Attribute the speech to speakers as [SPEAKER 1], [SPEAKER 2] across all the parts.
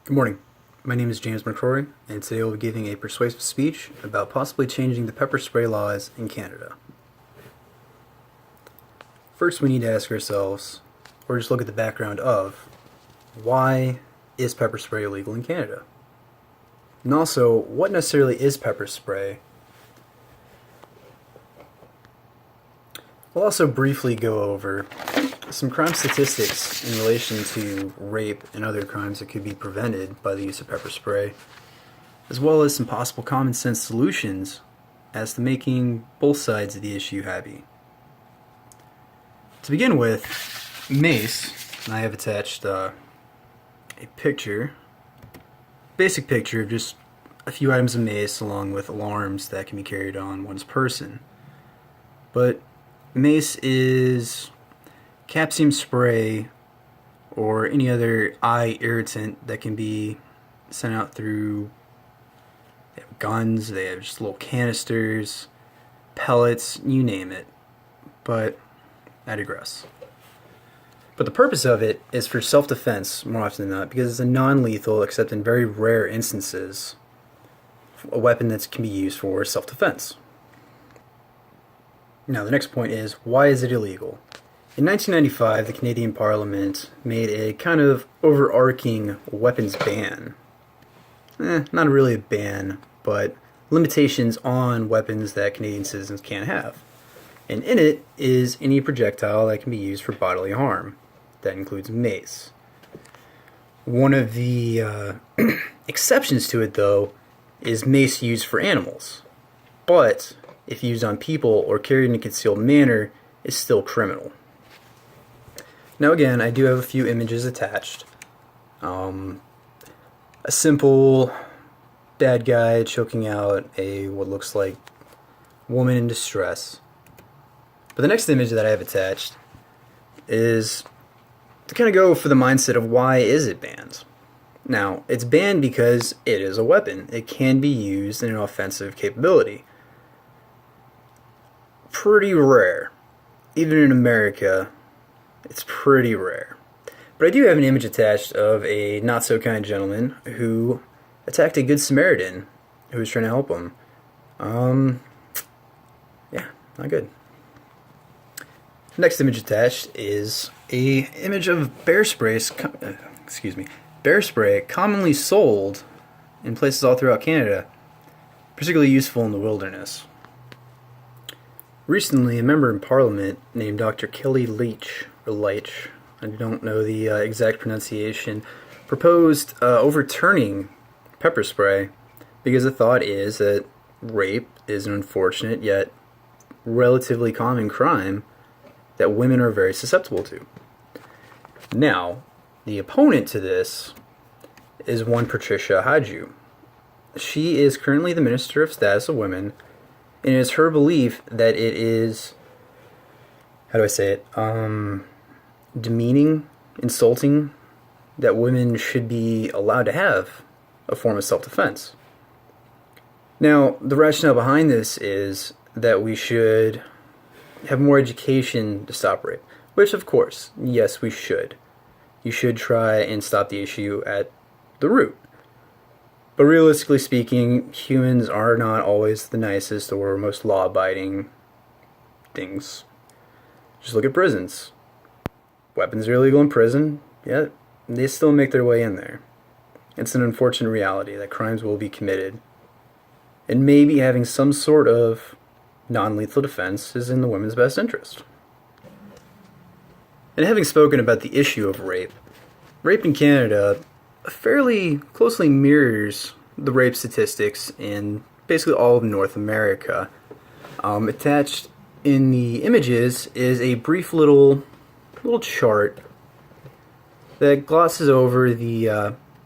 [SPEAKER 1] Good morning. My name is James McCrory, and today I'll be giving a persuasive speech about possibly changing the pepper spray laws in Canada. First, we need to ask ourselves, or just look at the background of, why is pepper spray illegal in Canada? And also, what necessarily is pepper spray? We'll also briefly go over some crime statistics in relation to rape and other crimes that could be prevented by the use of pepper spray, as well as some possible common sense solutions as to making both sides of the issue happy. To begin with, mace, and I have attached a basic picture of just a few items of mace along with alarms that can be carried on one's person. But mace is capsaicin spray or any other eye irritant that can be sent out through they have guns, they have just little canisters, pellets, you name it. But I digress. But the purpose of it is for self-defense more often than not, because it's a non-lethal, except in very rare instances, a weapon that can be used for self-defense. Now the next point is, why is it illegal? In 1995, the Canadian Parliament made a kind of overarching weapons ban. Not really a ban, but limitations on weapons that Canadian citizens can't have. And in it is any projectile that can be used for bodily harm. That includes mace. One of the exceptions to it, though, is mace used for animals. But if used on people or carried in a concealed manner, is still criminal. Now again, I do have a few images attached. A simple bad guy choking out what looks like woman in distress. But the next image that I have attached is to kind of go for the mindset of why is it banned. Now, it's banned because it is a weapon. It can be used in an offensive capability. Pretty rare. Even in America, it's pretty rare. But I do have an image attached of a not-so-kind gentleman who attacked a good Samaritan who was trying to help him. Yeah, not good. Next image attached is a image of bear spray commonly sold in places all throughout Canada, particularly useful in the wilderness. Recently, a member in Parliament named Dr. Kelly Leitch, I don't know the exact pronunciation, proposed overturning pepper spray because the thought is that rape is an unfortunate yet relatively common crime that women are very susceptible to. Now, the opponent to this is one Patricia Hadju. She is currently the Minister of Status of Women, and it is her belief that it is, demeaning, insulting, that women should be allowed to have a form of self-defense. Now, the rationale behind this is that we should have more education to stop rape, which of course, yes, we should. You should try and stop the issue at the root. But realistically speaking, humans are not always the nicest or most law-abiding things. Just look at prisons. Weapons are illegal in prison, yet they still make their way in there. It's an unfortunate reality that crimes will be committed. And maybe having some sort of non-lethal defense is in the women's best interest. And having spoken about the issue of rape in Canada fairly closely mirrors the rape statistics in basically all of North America. Attached in the images is a brief little chart that glosses over the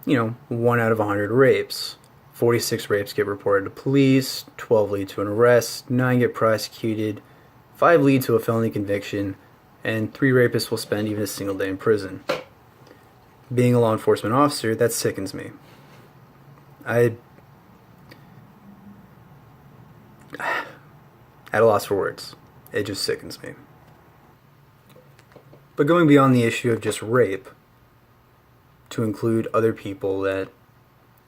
[SPEAKER 1] 1 out of 100 rapes. 46 rapes get reported to police, 12 lead to an arrest, 9 get prosecuted, 5 lead to a felony conviction, and 3 rapists will spend even a single day in prison. Being a law enforcement officer, that sickens me. At a loss for words. It just sickens me. But going beyond the issue of just rape, to include other people that,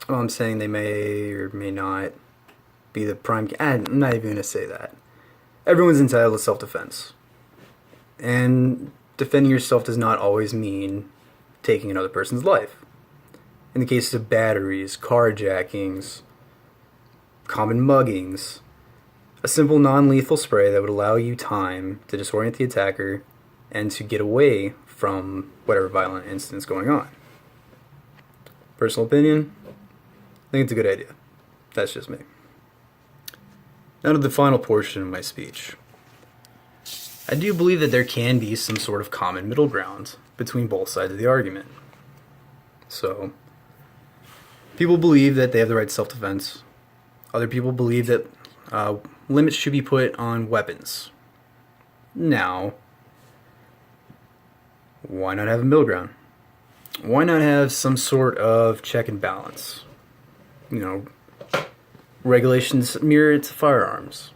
[SPEAKER 1] well, I'm saying they may or may not be the prime. I'm not even going to say that. Everyone's entitled to self-defense. And defending yourself does not always mean taking another person's life. In the cases of batteries, carjackings, common muggings, a simple non-lethal spray that would allow you time to disorient the attacker and to get away from whatever violent incident's going on. Personal opinion, I think it's a good idea. That's just me. Now to the final portion of my speech. I do believe that there can be some sort of common middle ground between both sides of the argument. So, people believe that they have the right to self-defense. Other people believe that limits should be put on weapons. Now, why not have a middle ground? Why not have some sort of check and balance? You know, regulations mirror to firearms.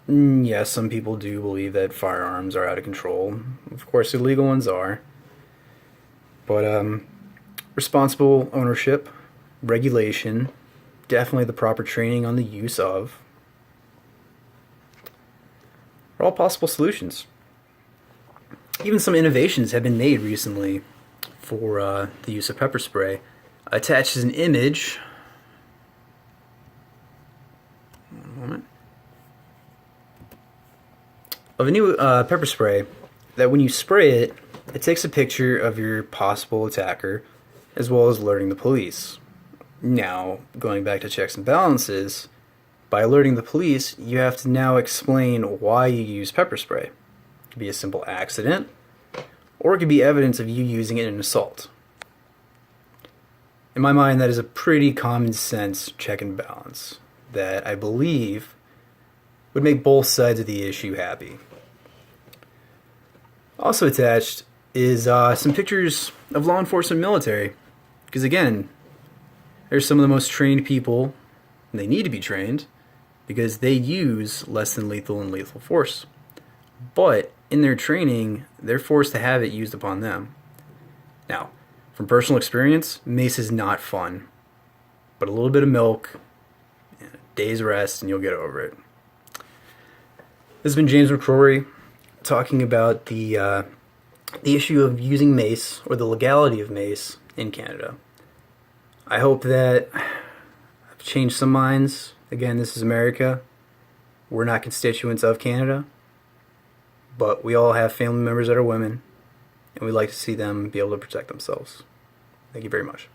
[SPEAKER 1] Yes, some people do believe that firearms are out of control. Of course, illegal ones are. But responsible ownership, regulation, definitely the proper training on the use of, are all possible solutions. Even some innovations have been made recently for the use of pepper spray. Attached is an image. One moment. Of a new pepper spray that when you spray it, it takes a picture of your possible attacker as well as alerting the police. Now, going back to checks and balances, by alerting the police, you have to now explain why you use pepper spray. It could be a simple accident, or it could be evidence of you using it in an assault. In my mind, that is a pretty common sense check and balance that I believe would make both sides of the issue happy. Also attached is some pictures of law enforcement military. Because again, they're some of the most trained people, and they need to be trained, because they use less than lethal and lethal force. But in their training, they're forced to have it used upon them. Now, from personal experience, mace is not fun. But a little bit of milk, and a day's rest, and you'll get over it. This has been James McCrory talking about the issue of using mace, or the legality of mace, in Canada. I hope that I've changed some minds. Again, this is America. We're not constituents of Canada, but we all have family members that are women, and we like to see them be able to protect themselves. Thank you very much.